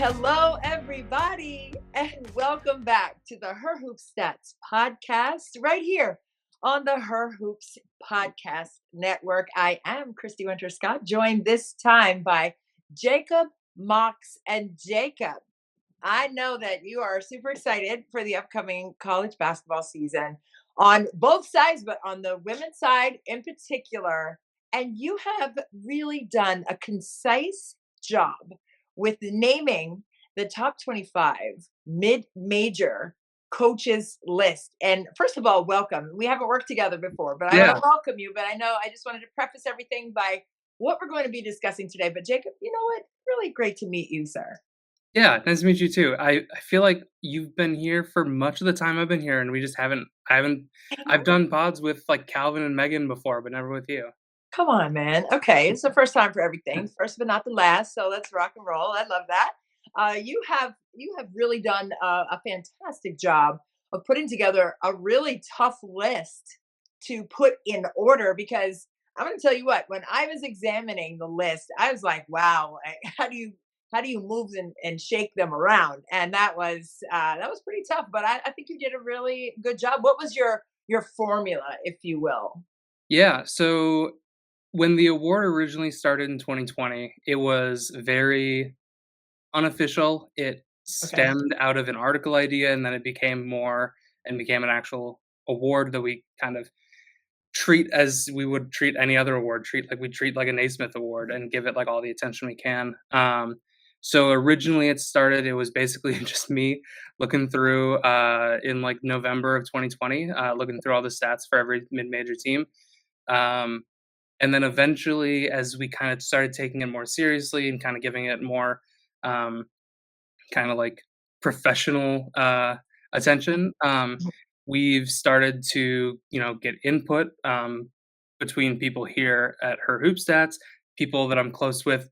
Hello, everybody, and welcome back to the Her Hoops Stats podcast right here on the Her Hoops Podcast Network. I am Christy Winters Scott, joined this time by Jacob Mox. And Jacob, I know that you are super excited for the upcoming college basketball season on both sides, but on the women's side in particular. And you have really done a concise job with naming the top 25 mid-major coaches list. And first of all, welcome. We haven't worked together before, but I want Yeah, to welcome you. But I just wanted to preface everything by what we're going to be discussing today. But Jacob, you know what? Really great to meet you, sir. yeah, nice to meet you too. I feel like you've been here for much of the time I've been here, and we just haven't I haven't I I've know. done pods with, like, Calvin and Megan before, but never with you. Come on, man. Okay, it's the first time for everything. First but not the last. So let's rock and roll. I love that. You have really done a fantastic job of putting together a really tough list to put in order. Because I'm going to tell you what, when I was examining the list, I was like, wow, how do you move and shake them around? And that was pretty tough. But I think you did a really good job. What was your formula, if you will? Yeah, so when the award originally started in 2020, it was very unofficial. It Okay. stemmed out of an article idea, and then it became an actual award that we kind of treat as we would treat any other award, treat like a Naismith award and give it like all the attention we can. So originally it was basically just me looking through in like November of 2020, looking through all the stats for every mid-major team. Um, and then eventually, as we kind of started taking it more seriously and kind of giving it more um, kind of like professional attention, we've started to get input between people here at Her Hoop Stats, people that I'm close with,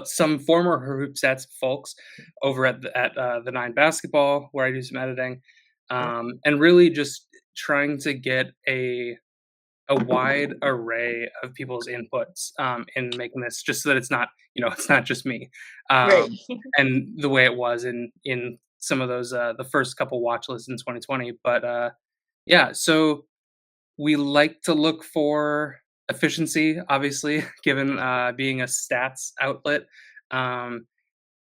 some former Her Hoop Stats folks over at the Nine Basketball where I do some editing, and really just trying to get a wide array of people's inputs in making this, just so that it's not it's not just me, Right. and the way it was in some of those the first couple watch lists in 2020. But yeah, so we like to look for efficiency, obviously, given being a stats outlet. Um,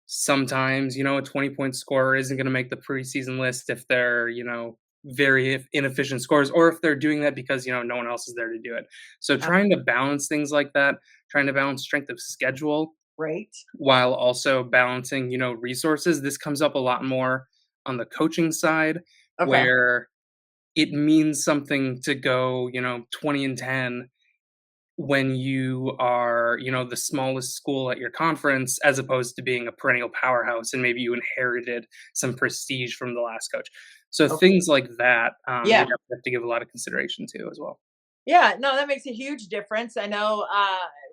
Sometimes, a 20-point scorer isn't going to make the preseason list if they're, very inefficient scores, or if they're doing that because, no one else is there to do it. So Uh, trying to balance things like that, trying to balance strength of schedule right. while also balancing, resources. This comes up a lot more on the coaching side, Okay. where it means something to go, 20 and 10 when you are, the smallest school at your conference, as opposed to being a perennial powerhouse and maybe you inherited some prestige from the last coach. So Okay. things like that, we Yeah. have to give a lot of consideration to as well. Yeah. No, that makes a huge difference. I know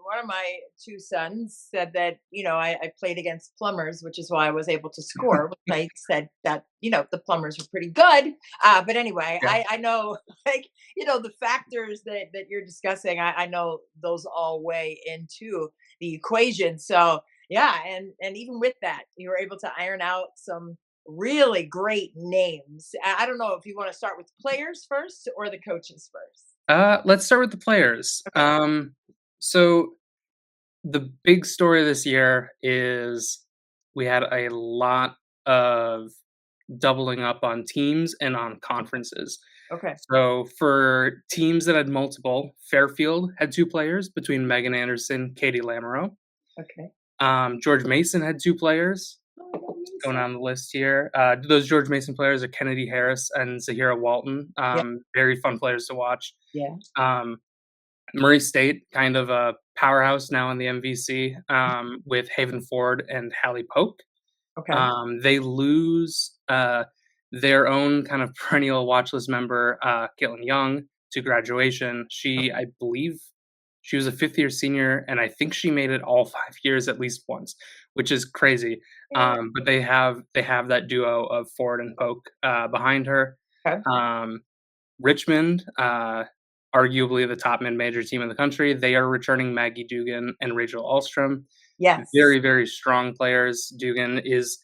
one of my two sons said that, I played against plumbers, which is why I was able to score. I said that, the plumbers were pretty good. But anyway, Yeah. I know, like, the factors that you're discussing, I know those all weigh into the equation. So, yeah. And even with that, you were able to iron out some really great names. I don't know if you want to start with players first or the coaches first. Let's start with the players. Okay. So the big story this year is we had a lot of doubling up on teams and on conferences. Okay. So for teams that had multiple, Fairfield had 2 players between Megan Anderson, Katie Lamoureux. Okay. George Mason had 2 players. Oh, Going amazing. down the list here. Those George Mason players are Kennedy Harris and Zahira Walton. Yeah. Very fun players to watch. Yeah. Um, Murray State, kind of a powerhouse now in the MVC, with Haven Ford and Hallie Polk. Okay. They lose their own kind of perennial watch list member, Caitlin Young, to graduation. I believe, she was a fifth-year senior, and I think she made it all 5 years at least once, which is crazy. Yeah. But they have that duo of Ford and Polk behind her. Okay. Um, Richmond, arguably the top mid-major team in the country, they are returning Maggie Dugan and Rachel Alstrom. Yes. Very, very strong players. Dugan is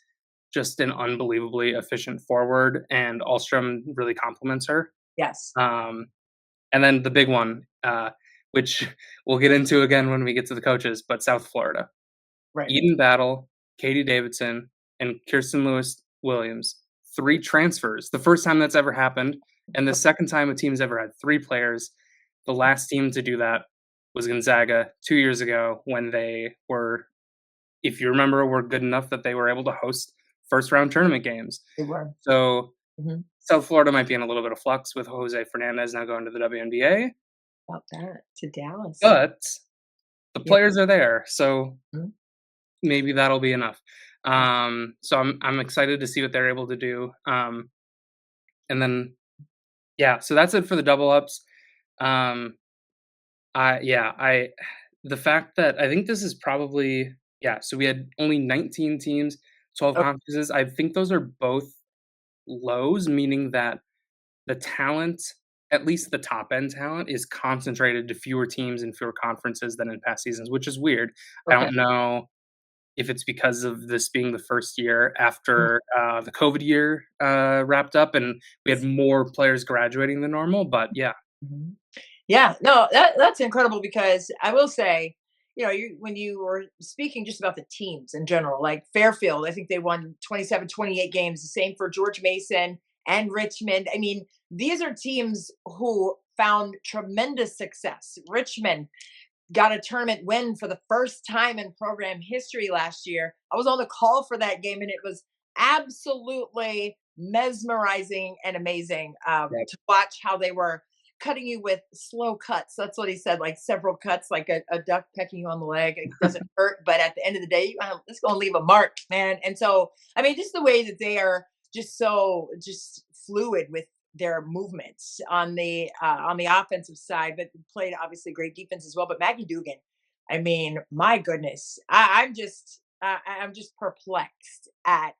just an unbelievably efficient forward, and Alstrom really complements her. Yes. Um, and then the big one, which we'll get into again when we get to the coaches, but South Florida. Right. Eden Battle, Katie Davidson, and Kirsten Lewis Williams. 3 transfers. The first time that's ever happened, and the second time a team's ever had 3 players. The last team to do that was Gonzaga 2 years ago when they were, if you remember, were good enough that they were able to host first round tournament games. They were. So Mhm. South Florida might be in a little bit of flux with Jose Fernandez now going to the WNBA, About that to Dallas. but the Yeah. players are there, so Mhm. maybe that'll be enough. So I'm excited to see what they're able to do. And then yeah, so that's it for the double ups. Um, I the fact that I think this is probably, yeah. So we had only 19 teams, 12 Oh, conferences. I think those are both lows, meaning that the talent, at least the top end talent, is concentrated to fewer teams and fewer conferences than in past seasons, which is weird. I okay. don't know if it's because of this being the first year Mhm. after the COVID year wrapped up and we had more players graduating than normal, but yeah. Mhm. Yeah, no, that's incredible because I will say, when you were speaking just about the teams in general, like Fairfield, I think they won 27, 28 games, the same for George Mason and Richmond. I mean, these are teams who found tremendous success. Richmond got a tournament win for the first time in program history last year. I was on the call for that game, and it was absolutely mesmerizing and amazing Yep. to watch how they were cutting you with slow cuts. That's what he said, like several cuts, like a duck pecking you on the leg. It doesn't hurt, but at the end of the day, it's going to leave a mark, man. And so, I mean, just the way that they are just fluid with their movements on the offensive side, but played obviously great defense as well. But Maggie Dugan, I mean, my goodness, I'm just perplexed at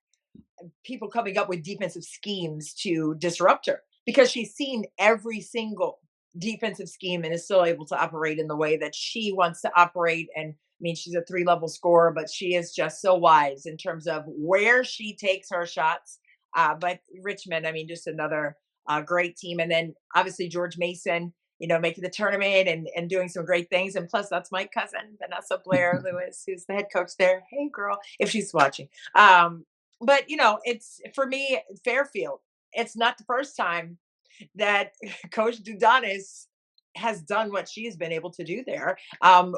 people coming up with defensive schemes to disrupt her because she's seen every single defensive scheme and is still able to operate in the way that she wants to operate. And I mean, she's a 3 level scorer, but she is just so wise in terms of where she takes her shots. But Richmond, I mean, just another great team. And then obviously George Mason, making the tournament and doing some great things. And plus, that's my cousin, Vanessa Blair Lewis, who's the head coach there. Hey, girl, if she's watching. But it's for me, Fairfield. It's not the first time that Coach Dudanis has done what she's been able to do there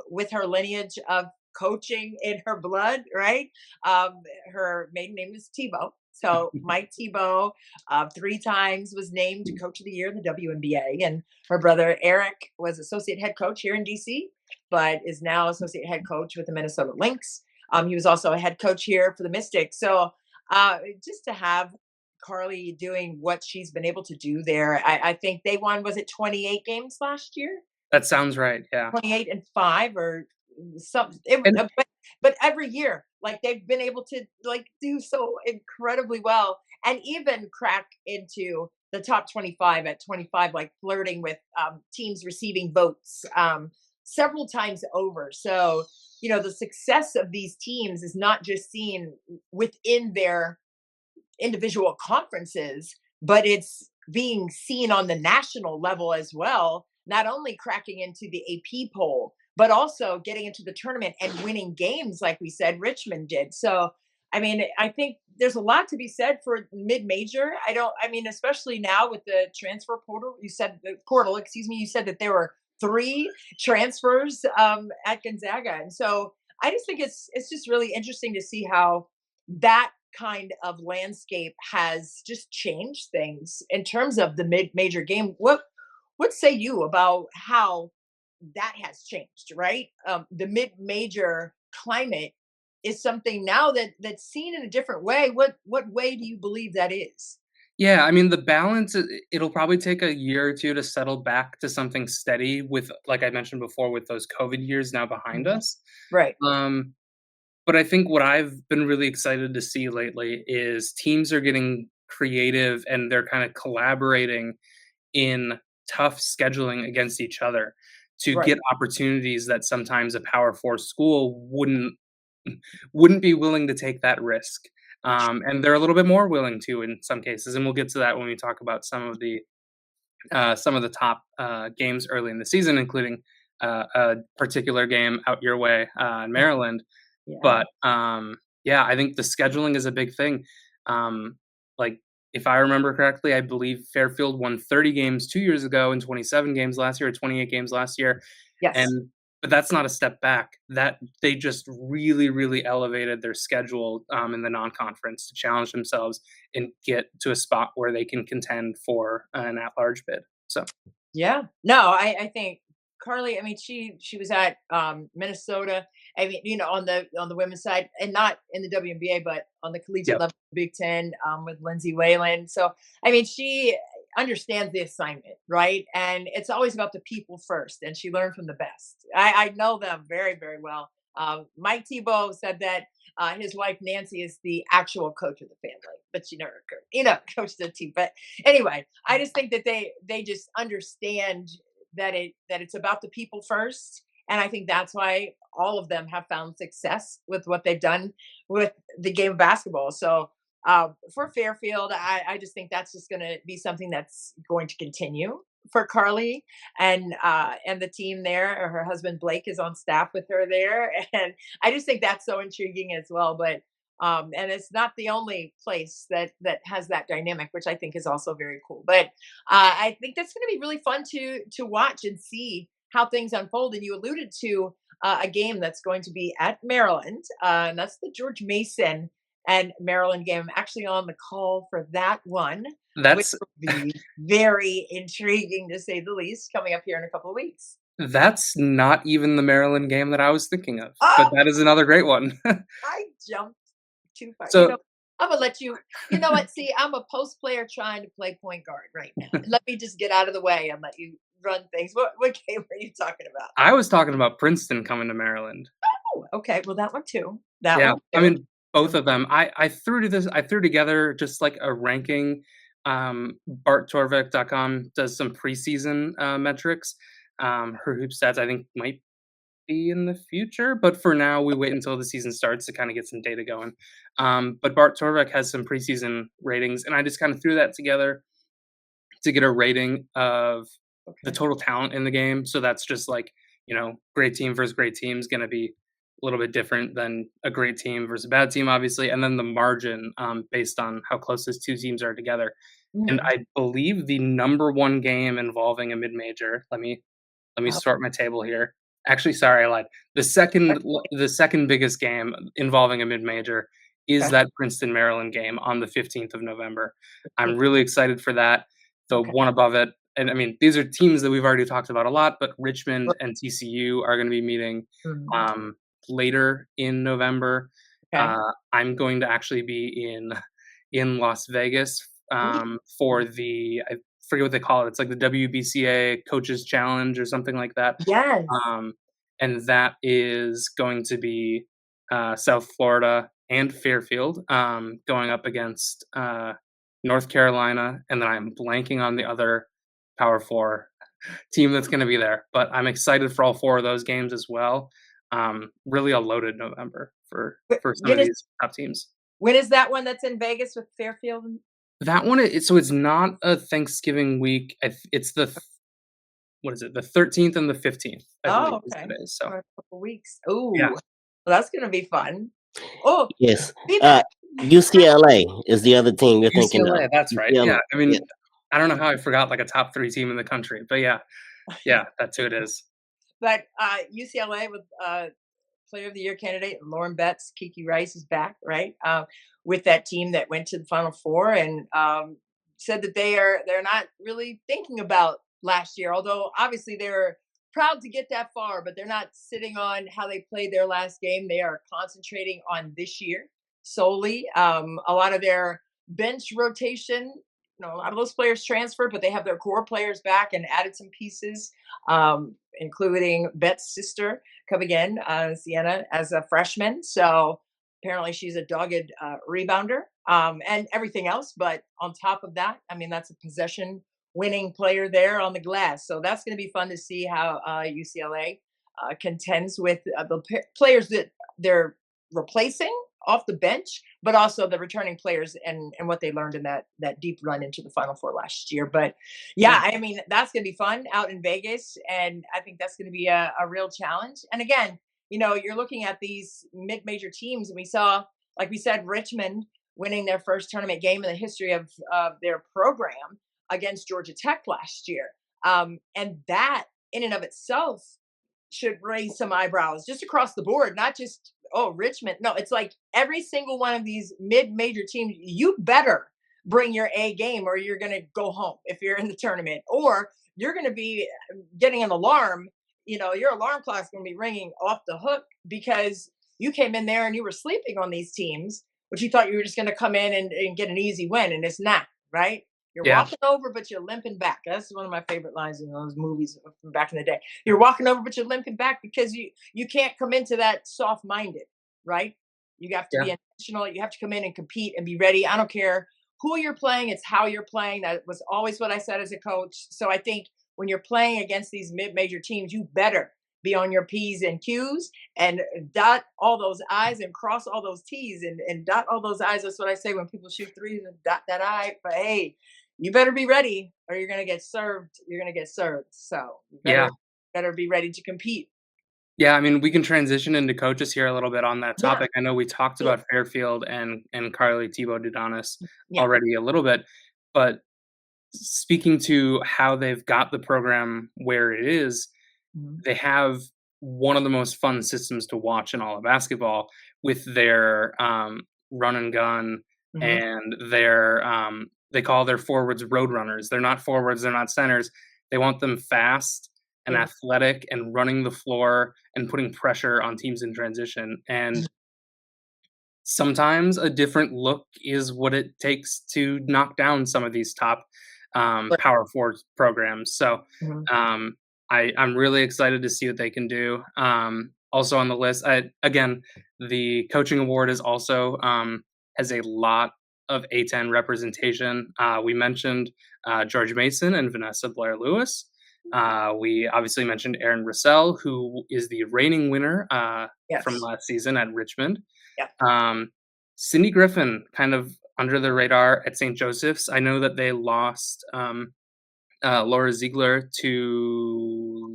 with her lineage of coaching in her blood, right? Her maiden name is Tebow. So Mike Tebow 3 times was named Coach of the Year in the WNBA, and her brother Eric was associate head coach here in DC, but is now associate head coach with the Minnesota Lynx. He was also a head coach here for the Mystics. So just to have Carly doing what she's been able to do there. I think they won, was it 28 games last year? That sounds right. Yeah. 28-5 or something. And But every year, like they've been able to like do so incredibly well and even crack into the top 25 at 25, like flirting with teams receiving votes several times over. So, the success of these teams is not just seen within their individual conferences, but it's being seen on the national level as well, not only cracking into the AP poll, but also getting into the tournament and winning games, like we said, Richmond did. So, I mean, I think there's a lot to be said for mid-major. I mean, especially now with the transfer portal, you said that there were 3 transfers at Gonzaga. And so I just think it's just really interesting to see how that kind of landscape has just changed things in terms of the mid-major game. What say you about how that has changed, right? The mid-major climate is something now that's seen in a different way. What way do you believe that is? yeah, I mean, the balance, it'll probably take a year or 2 to settle back to something steady with, like I mentioned before, with those COVID years now behind Mhm. us. Right. Um, but I think what I've been really excited to see lately is teams are getting creative and they're kind of collaborating in tough scheduling against each other to Right. get opportunities that sometimes a Power 4 school wouldn't be willing to take that risk. And they're a little bit more willing to in some cases, and we'll get to that when we talk about some of the top games early in the season, including a particular game out your way in Maryland. Yeah. But yeah, I think the scheduling is a big thing. Like, if I remember correctly, I believe Fairfield won 30 games 2 years ago and 27 games last year, or 28 games last year, Yes. and but that's not a step back. That they just really, really elevated their schedule in the non-conference to challenge themselves and get to a spot where they can contend for an at-large bid. So Yeah. No, I think Carly, I mean, she was at Minnesota. I mean, on the women's side, and not in the WNBA, but on the collegiate yep, level, Big Ten, with Lindsay Whalen. So I mean, she understands the assignment, right? And it's always about the people first, and she learned from the best. I know them very, very well. Mike Tebow said that his wife Nancy is the actual coach of the family, but she never, coached the team. But anyway, I just think that they just understand that it's about the people first, and I think that's why all of them have found success with what they've done with the game of basketball. So for Fairfield, I just think that's just going to be something that's going to continue for Carly and the team there. Her husband Blake is on staff with her there, and I just think that's so intriguing as well. But and it's not the only place that has that dynamic, which I think is also very cool. But I think that's going to be really fun to watch and see how things unfold. And you alluded to a game that's going to be at Maryland, and that's the George Mason and Maryland game. I'm actually on the call for that one, which that's will be very intriguing to say the least, coming up here in a couple of weeks. that's not even the Maryland game that I was thinking of, but Oh, that is another great one. I jumped too far. So I'm gonna let you. You know what? See, I'm a post player trying to play point guard right now. Let me just get out of the way and let you run things. What game are you talking about? I was talking about Princeton coming to Maryland. Oh, okay. Well, that one too. That Yeah, one I too. mean, both of them. I threw together just like a ranking. BartTorvik.com does some preseason metrics. Her hoop stats I think might be in the future, but for now we wait until the season starts to kind of get some data going. But Bart Torvik has some preseason ratings, and I just kind of threw that together to get a rating of the Okay. total talent in the game. So that's just like, great team versus great team is going to be a little bit different than a great team versus a bad team, obviously. And then the margin based on how close those two teams are together. And Mhm. I believe the number one game involving a mid-major. Let me Oh, sort my table here. Actually, sorry, I lied. The second biggest game involving a mid-major is okay. that Princeton Maryland game on the 15th of November. I'm Okay. really excited for that. The Okay. one above it, and I mean, these are teams that we've already talked about a lot, but Richmond and TCU are going to be meeting Mhm. um, later in November. Okay. I'm going to actually be in Las Vegas for the I forget what they call it. It's like the WBCA Coaches Challenge or something like that. Yes. Um, and that is going to be South Florida and Fairfield going up against North Carolina, and then I'm blanking on the other Power Four team that's going to be there. But I'm excited for all four of those games as well. Really a loaded November for some of When is these top teams. when is that one that's in Vegas with Fairfield? That one, so it's not a Thanksgiving week. It's what is it? The 13th and the 15th, I believe, Oh, is okay. the days. So For a couple weeks. Ooh, yeah, well, that's gonna be fun. Oh, Yes. be Uh, back. UCLA is the other team you're thinking of. UCLA. That's right. UCLA. Yeah, I Yeah. mean, I don't know how I forgot like a top three team in the country, but yeah, yeah, that's who it is. But UCLA with Player of the Year candidate Lauren Betts, Kiki Rice is back, right? With that team that went to the Final Four and said that they're not really thinking about last year, although obviously they were proud to get that far, but they're not sitting on how they played their last game. They are concentrating on this year solely. A lot of their bench rotation. A lot of those players transferred, but they have their core players back and added some pieces, including Bet's sister coming in, Sienna, as a freshman. So apparently she's a dogged rebounder and everything else. But on top of that, I mean, that's a possession winning player there on the glass. So that's going to be fun to see how UCLA contends with the players that they're replacing off the bench, but also the returning players and what they learned in that deep run into the Final Four last year. But yeah, I mean, that's going to be fun out in Vegas, and I think that's going to be a real challenge. And again, you're looking at these mid-major teams, and we saw, like we said, Richmond winning their first tournament game in the history of their program against Georgia Tech last year. And that in and of itself should raise some eyebrows just across the board, not just, oh, Richmond. No, it's like every single one of these mid-major teams, you better bring your A game or you're going to go home if you're in the tournament, or you're going to be getting an alarm. Your alarm clock's going to be ringing off the hook because you came in there and you were sleeping on these teams, but you thought you were just going to come in and get an easy win, and it's not, right? You're walking over, but you're limping back. That's one of my favorite lines in those movies from back in the day. You're walking over, but you're limping back because you can't come into that soft-minded, right? You have to be intentional. You have to come in and compete and be ready. I don't care who you're playing. It's how you're playing. That was always what I said as a coach. So I think when you're playing against these mid-major teams, you better be on your P's and Q's and dot all those I's and cross all those T's and dot all those I's. That's what I say when people shoot threes, and dot that I. But hey, you better be ready or you're going to get served. You're going to get served. So you better be ready to compete. Yeah, I mean, we can transition into coaches here a little bit on that topic. I know we talked about Fairfield and Carly Thibault-Dudanis already a little bit, but speaking to how they've got the program where it is, they have one of the most fun systems to watch in all of basketball with their run and gun and their they call their forwards road runners. They're not forwards, they're not centers. They want them fast and athletic and running the floor and putting pressure on teams in transition. And sometimes a different look is what it takes to knock down some of these top power forward programs. So I'm really excited to see what they can do. Also on the list, again, the coaching award is also has a lot of A10 representation. We mentioned George Mason and Vanessa Blair-Lewis. We obviously mentioned Erin Russell, who is the reigning winner from last season at Richmond. Cindy Griffin, kind of under the radar at St. Joseph's. I know that they lost Laura Ziegler to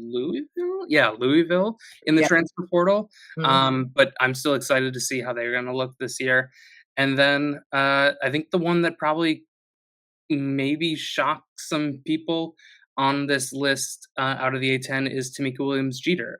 Louisville in the transfer portal. But I'm still excited to see how they're going to look this year. And then I think the one that probably maybe shocked some people on this list out of the A10 is Tamika Williams-Jeter.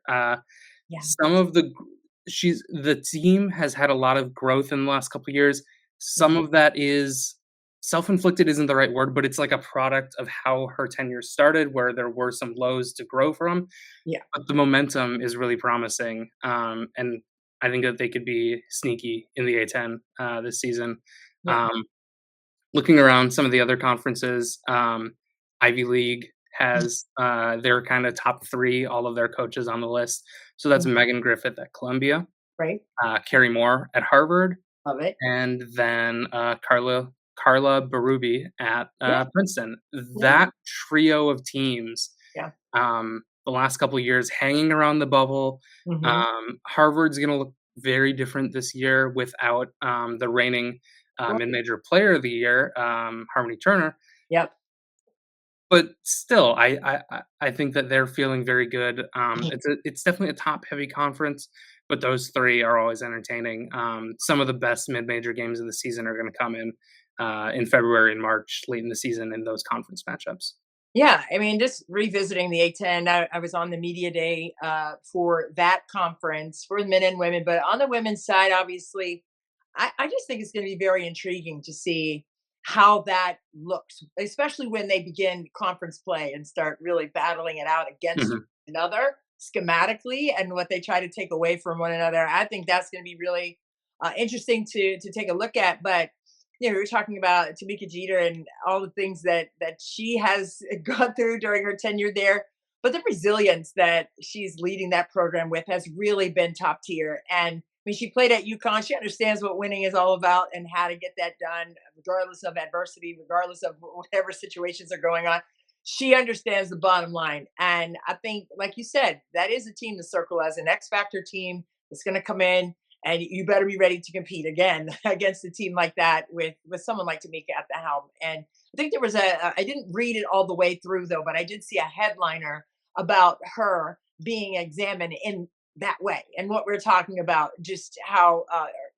The team has had a lot of growth in the last couple of years. Some of that is self-inflicted, isn't the right word, but it's like a product of how her tenure started, where there were some lows to grow from. But the momentum is really promising. And I think that they could be sneaky in the A10 this season. Looking around some of the other conferences, Ivy League has their kind of top three, all of their coaches on the list. So that's Megan Griffith at Columbia, Carrie Moore at Harvard, love it, and then Carla Berube at Princeton. That trio of teams, the last couple of years hanging around the bubble. Harvard's going to look very different this year without the reigning mid-major player of the year, Harmony Turner. But still, I think that they're feeling very good. It's definitely a top-heavy conference, but those three are always entertaining. Some of the best mid-major games of the season are going to come in February and March, late in the season, in those conference matchups. Yeah, I mean, just revisiting the A10, I was on the media day for that conference for the men and women, but on the women's side, obviously, I just think it's going to be very intriguing to see how that looks, especially when they begin conference play and start really battling it out against another schematically and what they try to take away from one another. I think that's going to be really interesting to take a look at. But we were talking about Tamika Jeter and all the things that she has gone through during her tenure there. But the resilience that she's leading that program with has really been top tier. And I mean, she played at UConn. She understands what winning is all about and how to get that done, regardless of adversity, regardless of whatever situations are going on. She understands the bottom line. And I think, like you said, that is a team to circle as an X Factor team that's going to come in and you better be ready to compete again against a team like that with someone like Tamika at the helm. And I think there was I didn't read it all the way through though, but I did see a headliner about her being examined in that way, and what we're talking about, just how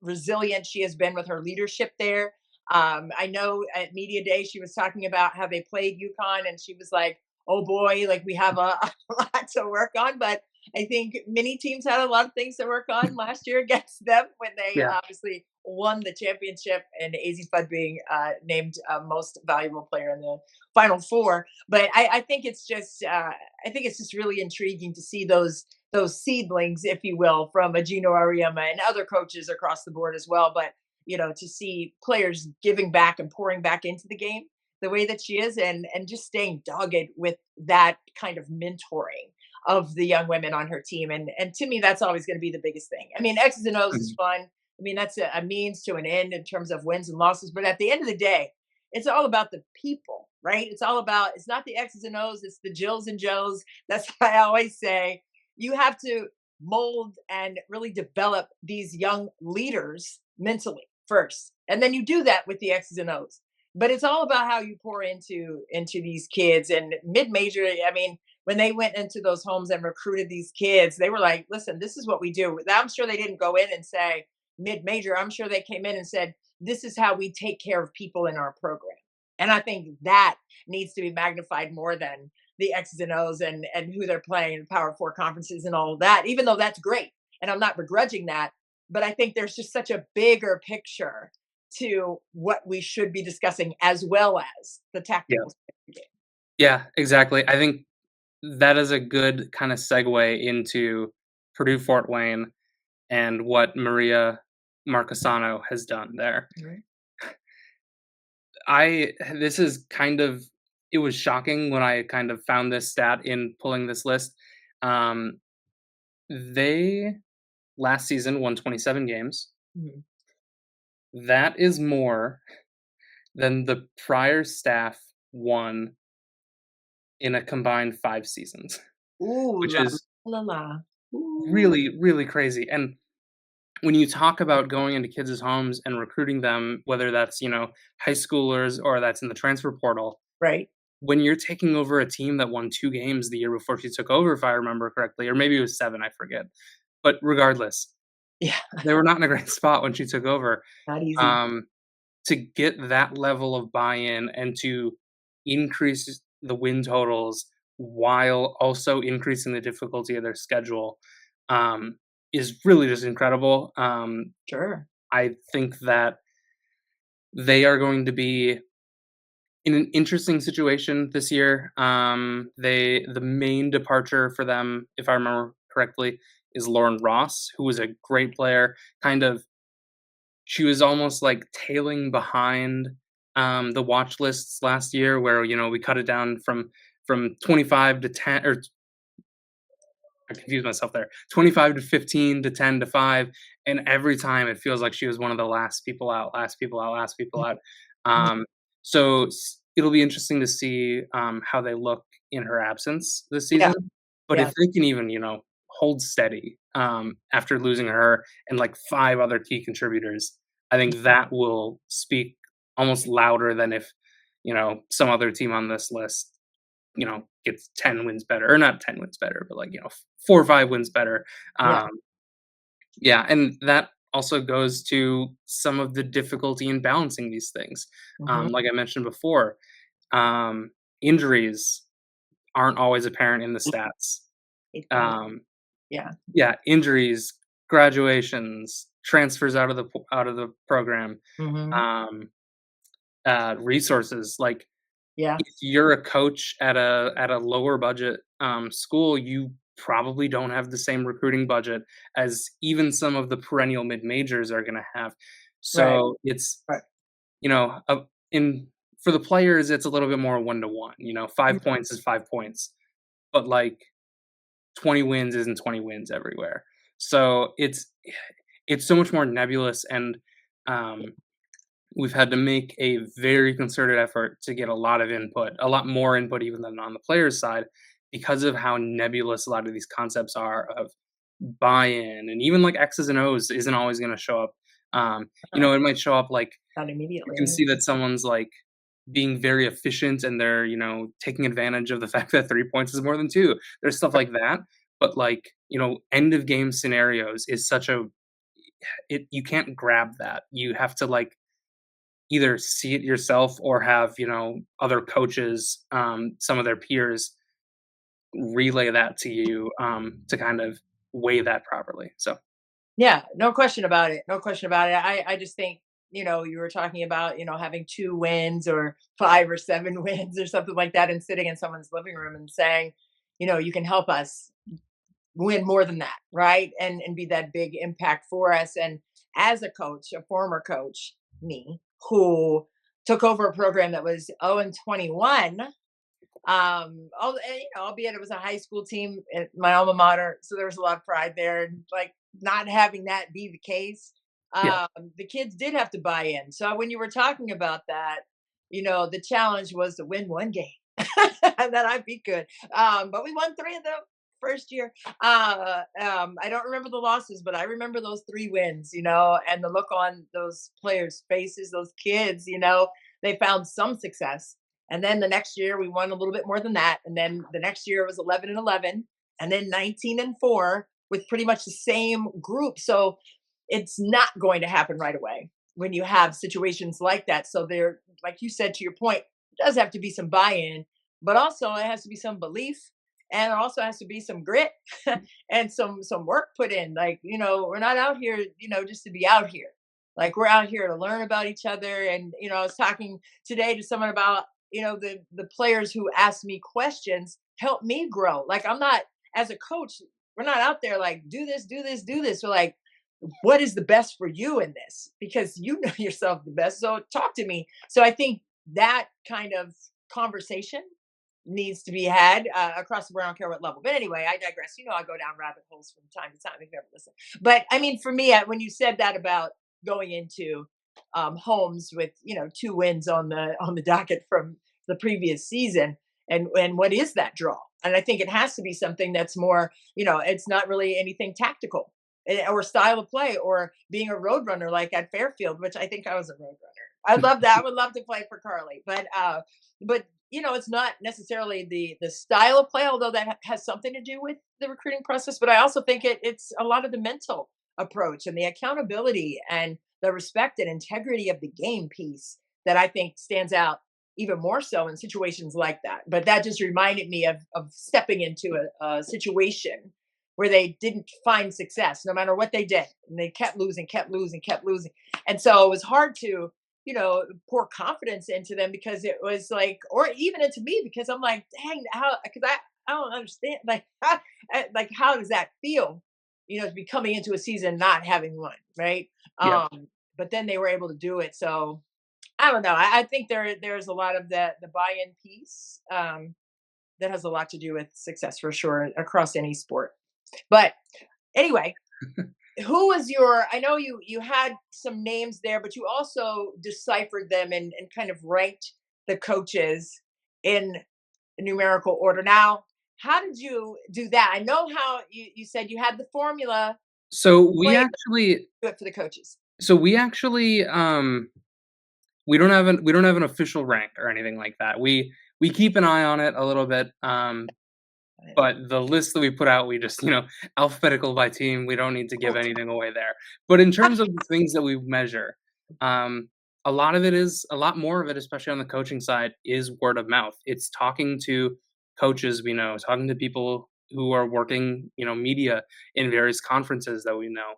resilient she has been with her leadership there. I know at media day she was talking about how they played UConn, and she was like, "Oh boy, like we have a lot to work on." But I think many teams had a lot of things to work on last year against them when they Yeah. obviously won the championship, and AZ Fudd being named most valuable player in the Final Four. But I think it's just really intriguing to see those seedlings, if you will, from a Gino Ariema and other coaches across the board as well. But to see players giving back and pouring back into the game the way that she is, and just staying dogged with that kind of mentoring of the young women on her team. And to me, that's always going to be the biggest thing. I mean, X's and O's is Mhm. fun. I mean, that's a means to an end in terms of wins and losses. But at the end of the day, it's all about the people, right? It's not the X's and O's, it's the Jills and Joes. That's why I always say you have to mold and really develop these young leaders mentally first. And then you do that with the X's and O's. But it's all about how you pour into these kids. And mid-major, I mean, when they went into those homes and recruited these kids, they were like, listen, this is what we do. I'm sure they didn't go in and say mid-major. I'm sure they came in and said, this is how we take care of people in our program. And I think that needs to be magnified more than the X's and O's and who they're playing, Power Four conferences and all of that, even though that's great. And I'm not begrudging that. But I think there's just such a bigger picture to what we should be discussing, as well as the Yeah. tactical side of the game. Yeah, exactly. I think that is a good kind of segue into Purdue Fort Wayne and what Maria Marcasano has done there. Right. This is kind of, it was shocking when I kind of found this stat in pulling this list. They last season won 27 games. Mhm. That is more than the prior staff won in a combined 5 seasons, Ooh which la is la la. Ooh. really, really crazy. And when you talk about going into kids' homes and recruiting them, whether that's, high schoolers or that's in the transfer portal, Right. when you're taking over a team that won 2 games the year before she took over, if I remember correctly, or maybe it was 7, I forget. But regardless, Yeah. they were not in a great spot when she took over. Not easy. Um, to get that level of buy-in and to increase the win totals while also increasing the difficulty of their schedule, is really just incredible. Sure. I think that they are going to be in an interesting situation this year. The main departure for them, if I remember correctly, is Lauren Ross, who was a great player. She was almost like tailing behind the watch lists last year, where we cut it down from 25 to 10, or I confused myself there. 25 to 15 to 10 to 5, and every time it feels like she was one of the last people out, last people out, last people out. Mhm. So it'll be interesting to see how they look in her absence this Yeah. season. But Yeah. if they can even, hold steady after losing her and like 5 other key contributors, I think that will speak almost louder than if, some other team on this list, gets 10 wins better, or not 10 wins better, but like, 4 or 5 wins better. Yeah. Um, yeah, and that also goes to some of the difficulty in balancing these things. Mhm. Like I mentioned before, um, injuries aren't always apparent in the stats. Hate that. Um, Yeah. yeah, injuries, graduations, transfers out of the program, Mhm. um, resources. Like, Yeah. if you're a coach at a lower budget school, you probably don't have the same recruiting budget as even some of the perennial mid majors are going to have. Right. So it's, Right. in for the players, it's a little bit more 1-to-1. 5 points is 5 points, but like 20 wins isn't 20 wins everywhere. So it's so much more nebulous, and um, we've had to make a very concerted effort to get a lot of input, a lot more input even than on the players' side, because of how nebulous a lot of these concepts are of buy-in, and even like X's and O's isn't always going to show up. It might show up like Not you can immediately. see that someone's like being very efficient and they're, taking advantage of the fact that 3 points is more than 2. There's stuff like that, but like, end of game scenarios is such a you can't grab that. You have to like either see it yourself or have, other coaches, some of their peers relay that to you, to kind of weigh that properly. So, Yeah, no question about it. No question about it. I just think, you were talking about, having 2 wins or 5 or 7 wins or something like that and sitting in someone's living room and saying, you can help us win more than that, right? And be that big impact for us. And as a coach, a former coach, me, who took over a program that was 0-21, albeit it was a high school team at my alma mater, so there was a lot of pride there, and like not having that be the case, yeah. the kids did have to buy in. So when you were talking about that, the challenge was to win one game, and then I'd be good. But we won 3 of them first year. I don't remember the losses, but I remember those 3 wins, and the look on those players' faces, those kids, they found some success. And then the next year we won a little bit more than that. And then the next year it was 11-11, and then 19-4 with pretty much the same group. So it's not going to happen right away when you have situations like that. So there, like you said, to your point, does have to be some buy-in, but also it has to be some belief, and it also has to be some grit and some work put in. Like, we're not out here, just to be out here. Like, we're out here to learn about each other. And I was talking today to someone about, the players who ask me questions help me grow. Like, I'm not, as a coach, we're not out there like, do this, do this, do this. We're like, what is the best for you in this? Because you know yourself the best. So talk to me. So I think that kind of conversation needs to be had across the board. I don't care what level. But anyway, I digress. I go down rabbit holes from time to time if you ever listen. But I mean, for me, when you said that about going into homes with 2 wins on the docket from the previous season, and what is that draw? And I think it has to be something that's more, it's not really anything tactical or style of play or being a road runner like at Fairfield, which I think I was a road runner. I love that. I would love to play for Carly, but it's not necessarily the style of play, although that has something to do with the recruiting process. But I also think it's a lot of the mental approach and the accountability and the respect and integrity of the game piece that I think stands out even more so in situations like that. But that just reminded me of stepping into a situation where they didn't find success no matter what they did. And they kept losing, kept losing, kept losing. And so it was hard to, pour confidence into them, because it was like, or even into me, because I'm like, dang, because I don't understand. Like, how does that feel? To be coming into a season not having won, right? Yeah. But then they were able to do it. So I don't know. I think there's a lot of the buy-in piece that has a lot to do with success for sure across any sport. But anyway, who was I know you had some names there, but you also deciphered them and kind of ranked the coaches in numerical order. Now, how did you do that? I know how you said you had the formula. So we Play actually, it for the coaches. so we actually, we don't have an official rank or anything like that. We keep an eye on it a little bit. But the list that we put out, we just, alphabetical by team. We don't need to give anything away there. But in terms of the things that we measure, a lot more of it, especially on the coaching side, is word of mouth. It's talking to coaches we know, talking to people who are working, media in various conferences that we know,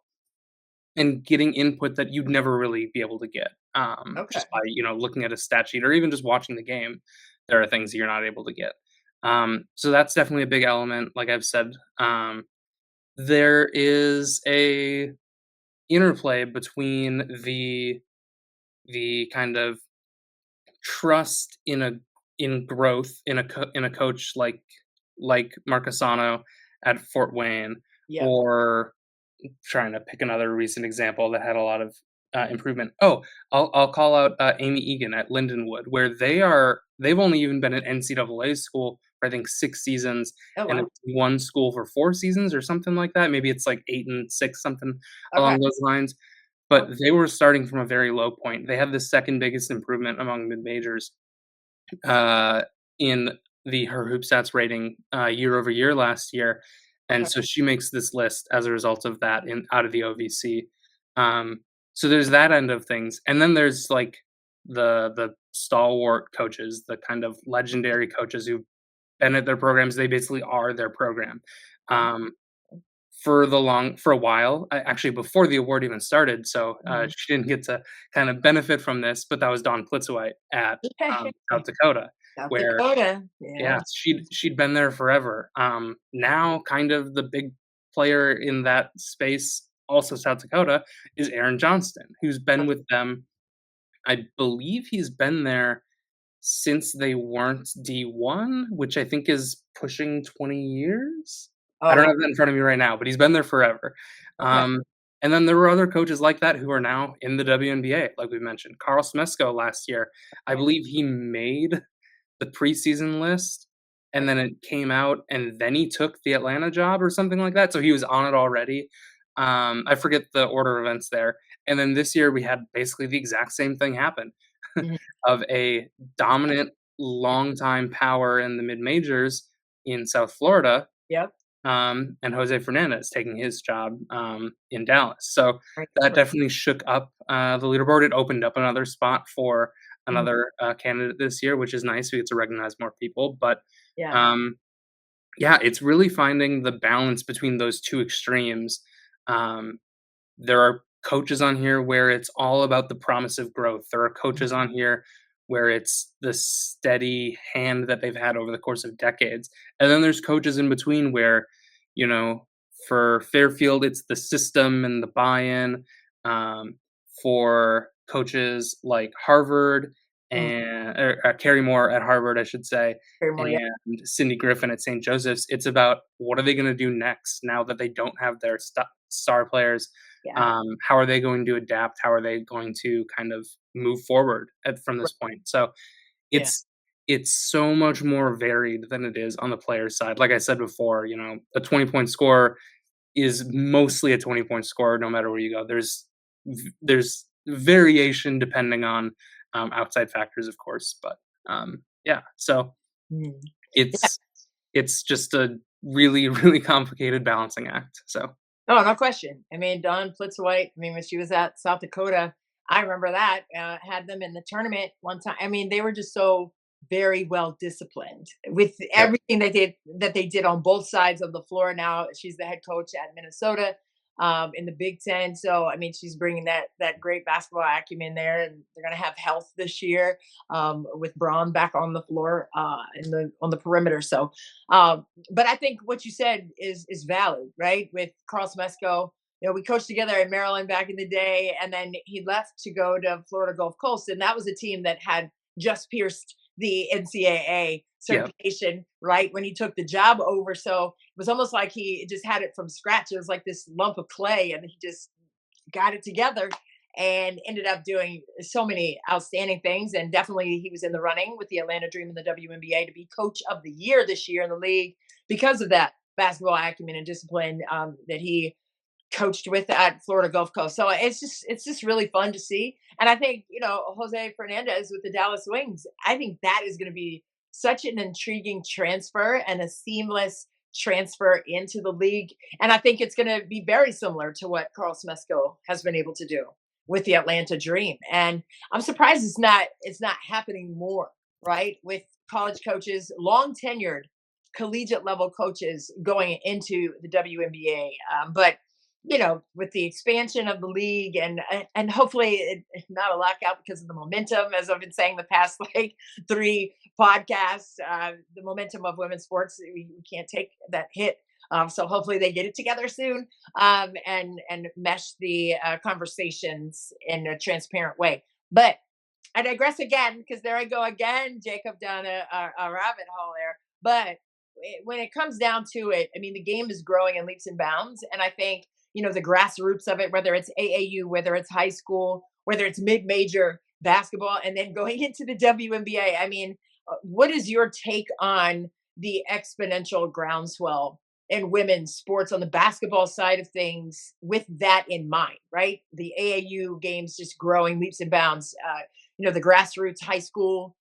and getting input that you'd never really be able to get, Okay. just by, looking at a stat sheet or even just watching the game. There are things that you're not able to get. So that's definitely a big element. Like I've said, there is a interplay between the kind of trust in growth in a coach like Marcasano at Fort Wayne, Yeah. or trying to pick another recent example that had a lot of improvement. Oh, I'll call out Amy Egan at Lindenwood, where they've only even been an NCAA school for I think 6 seasons, Oh, and wow. it's one school for 4 seasons or something like that. Maybe it's like 8 and 6, something Okay. along those lines. But they were starting from a very low point. They had the second biggest improvement among mid-majors uh, in her hoop stats rating year over year last year, and Okay. so she makes this list as a result of that in out of the OVC. Um, so there's that end of things, and then there's like the stalwart coaches, the kind of legendary coaches who've been at their programs. They basically are their program. Okay. Um, for a while, actually before the award even started, so Mhm. she didn't get to kind of benefit from this, but that was Dawn Plitzowite at South Dakota, South where Dakota. Yeah. yeah, she'd been there forever. Now kind of the big player in that space, also South Dakota, is Aaron Johnston, who's been with them. I believe he's been there since they weren't D1, which I think is pushing 20 years. I Oh, don't wow. have that in front of me right now, but he's been there forever. Okay. And then there were other coaches like that who are now in the WNBA, like we mentioned. Carl Smesko last year, I Okay. believe he made the preseason list, and then it came out, and then he took the Atlanta job or something like that, so he was on it already. I forget the order of events there. And then this year we had basically the exact same thing happen Mhm. of a dominant longtime power in the mid majors in South Florida, Yep. and Jose Fernandez taking his job in Dallas. So Right. that definitely shook up the leaderboard. It opened up another spot for Mhm. another candidate this year, which is nice. We get to recognize more people. But Yeah. um, yeah, it's really finding the balance between those two extremes. Um, there are coaches on here where it's all about the promise of growth. There are coaches on here where it's the steady hand that they've had over the course of decades. And then there's coaches in between where, you know, for Fairfield, it's the system and the buy-in. For coaches like Harvard Mhm. and Carrie Moore at Harvard, I should say, Very more. Yeah. and Cindy Griffin at St. Joseph's, it's about what are they going to do next now that they don't have their star players. Yeah. How are they going to adapt? How are they going to kind of move forward from Right. this point? So Yeah. it's so much more varied than it is on the players' side. Like I said before, a 20-point score is mostly a 20-point score no matter where you go. There's variation depending on outside factors, of course, but yeah. So Mhm. Yeah. it's just a really really complicated balancing act. So Oh, no question. I mean, Dawn Plitzowite, I mean, when she was at South Dakota, I remember that, had them in the tournament one time. I mean, they were just so very well disciplined with yep, everything they did on both sides of the floor. Now she's the head coach at Minnesota, in the Big Ten. So, I mean, she's bringing that great basketball acumen there, and they're going to have health this year, with Braun back on the floor, on the perimeter. So, but I think what you said is valid, right? With Carl Smesko, we coached together in Maryland back in the day, and then he left to go to Florida Gulf Coast, and that was a team that had just pierced the NCAA yep, certification right when he took the job over. So it was almost like he just had it from scratch. It was like this lump of clay, and he just got it together and ended up doing so many outstanding things. And definitely he was in the running with the Atlanta Dream in the WNBA to be coach of the year this year in the league because of that basketball acumen and discipline, that he coached with at Florida Gulf Coast. So it's just really fun to see. And I think, Jose Fernandez with the Dallas Wings, I think that is going to be such an intriguing transfer and a seamless transfer into the league. And I think it's going to be very similar to what Carl Smesko has been able to do with the Atlanta Dream. And I'm surprised it's not happening more, right? With college coaches, long tenured collegiate level coaches going into the WNBA. But with the expansion of the league and hopefully not a lockout because of the momentum, as I've been saying the past like 3 podcasts, the momentum of women's sports, we can't take that hit. So hopefully they get it together soon, and mesh the conversations in a transparent way. But I digress again because there I go again, Jacob, down a rabbit hole there. But when it comes down to it, I mean, the game is growing in leaps and bounds, and I think the grassroots of it, whether it's AAU, whether it's high school, whether it's mid-major basketball, and then going into the WNBA. I mean, what is your take on the exponential groundswell in women's sports on the basketball side of things with that in mind, right? The AAU games just growing leaps and bounds. The grassroots high school,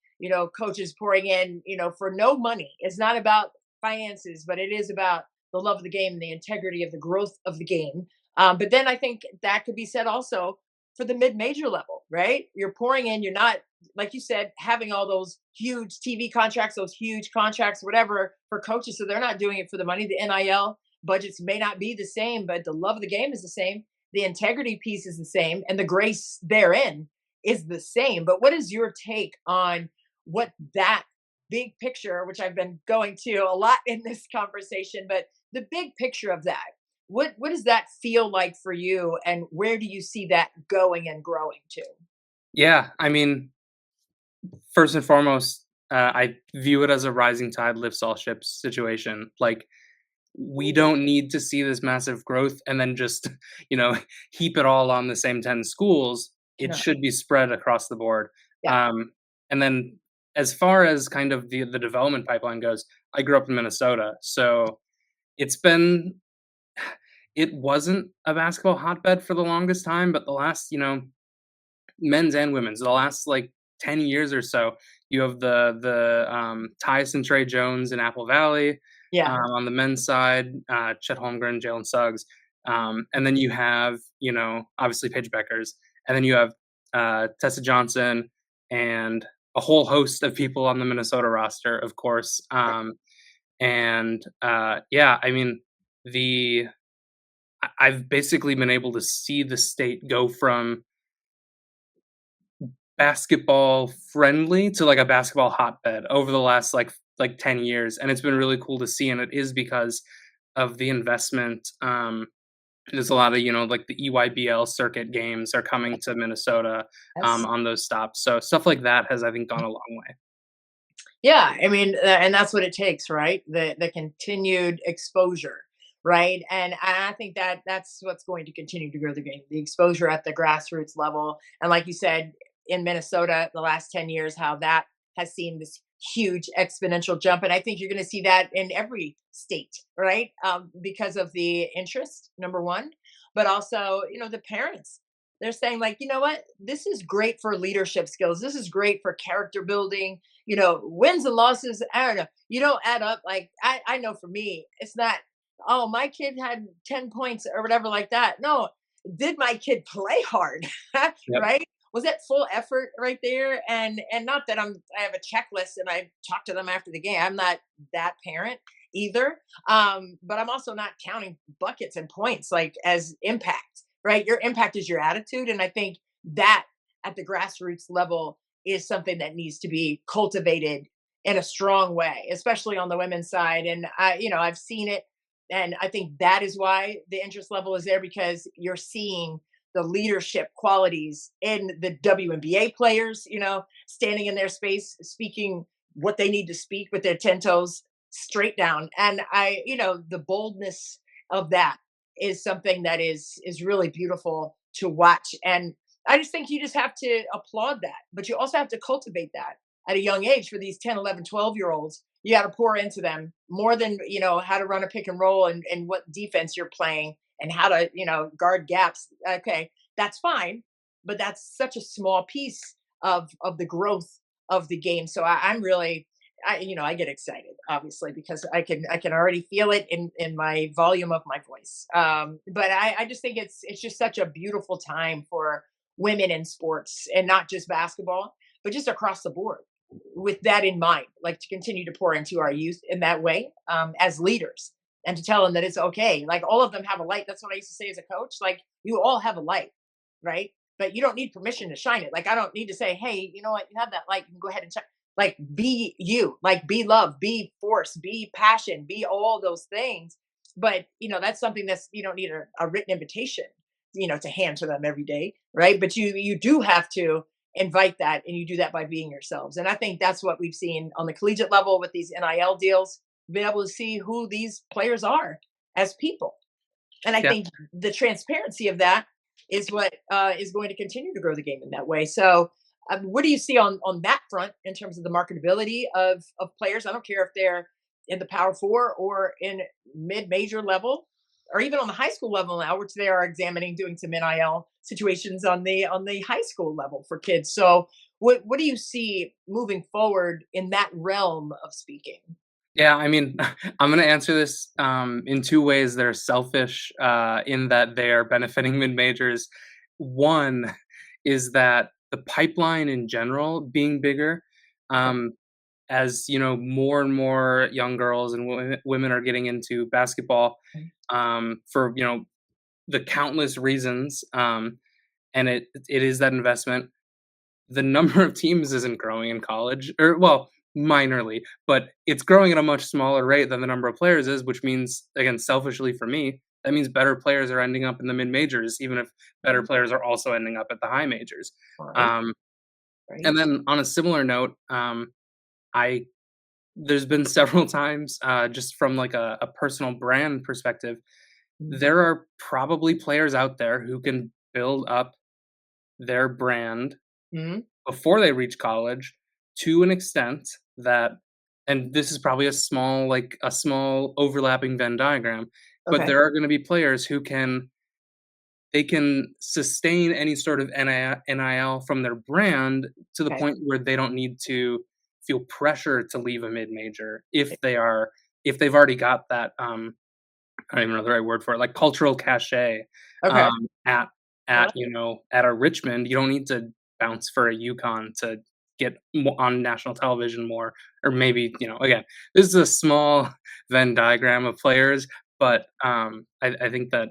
coaches pouring in, for no money. It's not about finances, but it is about the love of the game and the integrity of the growth of the game. But then I think that could be said also for the mid-major level, right? You're pouring in, you're not, like you said, having all those huge TV contracts, those huge contracts, whatever, for coaches. So they're not doing it for the money. The NIL budgets may not be the same, but the love of the game is the same. The integrity piece is the same, and the grace therein is the same. But what is your take on what that big picture, which I've been going to a lot in this conversation, but the big picture of that, what does that feel like for you, and where do you see that going and growing to? Yeah, I mean, first and foremost, I view it as a rising tide lifts all ships situation. Like, we don't need to see this massive growth and then just, you know, heap it all on the same 10 schools. It No. should be spread across the board. Yeah. And then as far as kind of the development pipeline goes, I grew up in Minnesota, so it's been it wasn't a basketball hotbed for the longest time, but the last, men's and women's, the last like 10 years or so, you have the Tyus and Trey Jones in Apple Valley. Yeah. On the men's side, Chet Holmgren, Jalen Suggs. And then you have, obviously Paige Beckers. And then you have Tessa Johnson and a whole host of people on the Minnesota roster, of course. Yeah, I mean, I've basically been able to see the state go from basketball friendly to like a basketball hotbed over the last like 10 years, and it's been really cool to see, and it is because of the investment. There's a lot of like the EYBL circuit games are coming to Minnesota Yes. on those stops, so stuff like that has, I think, gone a long way. Yeah, I mean, and that's what it takes, right? The continued exposure, right? And I think that that's what's going to continue to grow the game, the exposure at the grassroots level. And like you said, in Minnesota, the last 10 years, how that has seen this huge exponential jump. And I think you're going to see that in every state, right? Because of the interest, number one, but also, the parents. They're saying, like, you know what? This is great for leadership skills. This is great for character building. Wins and losses, I don't know. You don't add up. Like, I know for me, it's not, oh, my kid had 10 points or whatever like that. No, did my kid play hard? Yep. Right? Was that full effort right there? And not that I have a checklist and I talk to them after the game. I'm not that parent either. But I'm also not counting buckets and points like as impact, right? Your impact is your attitude. And I think that at the grassroots level is something that needs to be cultivated in a strong way, especially on the women's side. And I've seen it. And I think that is why the interest level is there, because you're seeing the leadership qualities in the WNBA players, standing in their space, speaking what they need to speak with their 10 toes straight down. And the boldness of that is something that is really beautiful to watch. And I just think you just have to applaud that, but you also have to cultivate that at a young age for these 10, 11, 12-year-olds. You got to pour into them more than, how to run a pick and roll and what defense you're playing and how to, guard gaps. Okay, that's fine, but that's such a small piece of the growth of the game. So I'm really, I get excited, obviously, because I can already feel it in my volume of my voice. But I just think it's just such a beautiful time for women in sports, and not just basketball, but just across the board. With that in mind, like, to continue to pour into our youth in that way, as leaders, and to tell them that it's okay. Like, all of them have a light. That's what I used to say as a coach. Like, you all have a light, right? But you don't need permission to shine it. Like, I don't need to say, hey, you know what? You have that light. You can go ahead and shine. Like, be you. Like, be love, be force, be passion, be all those things. But that's something that's, you don't need a written invitation, to hand to them every day, right? But you do have to invite that, and you do that by being yourselves. And I think that's what we've seen on the collegiate level with these NIL deals, being able to see who these players are as people. And I Yeah. think the transparency of that is what is going to continue to grow the game in that way. So What do you see on that front in terms of the marketability of players? I don't care if they're in the Power Four or in mid-major level, or even on the high school level now, which they are examining doing some NIL situations on the high school level for kids. So, what do you see moving forward in that realm of speaking? Yeah, I mean, I'm gonna answer this in two ways. They're selfish in that they are benefiting mid majors. One is that the pipeline in general being bigger, Okay. um, as more and more young girls and women are getting into basketball, for the countless reasons, and it is that investment. The number of teams isn't growing in college, or well, minorly, but it's growing at a much smaller rate than the number of players is, which means, again, selfishly for me, that means better players are ending up in the mid majors, even if better Mhm. players are also ending up at the high majors. Right. Um, and Right. then on a similar note, I there's been several times, just from like a personal brand perspective, Mhm. there are probably players out there who can build up their brand Mhm. before they reach college to an extent that, and this is probably a small overlapping Venn diagram, but Okay. there are going to be players who can sustain any sort of NIL from their brand to the Okay. point where they don't need to feel pressure to leave a mid major if they've already got that, I don't even know the right word for it, like cultural cachet, Okay. um, at I at, like it. at a Richmond. You don't need to bounce for a UConn to get on national television more, or maybe, again, this is a small Venn diagram of players, but, I think that,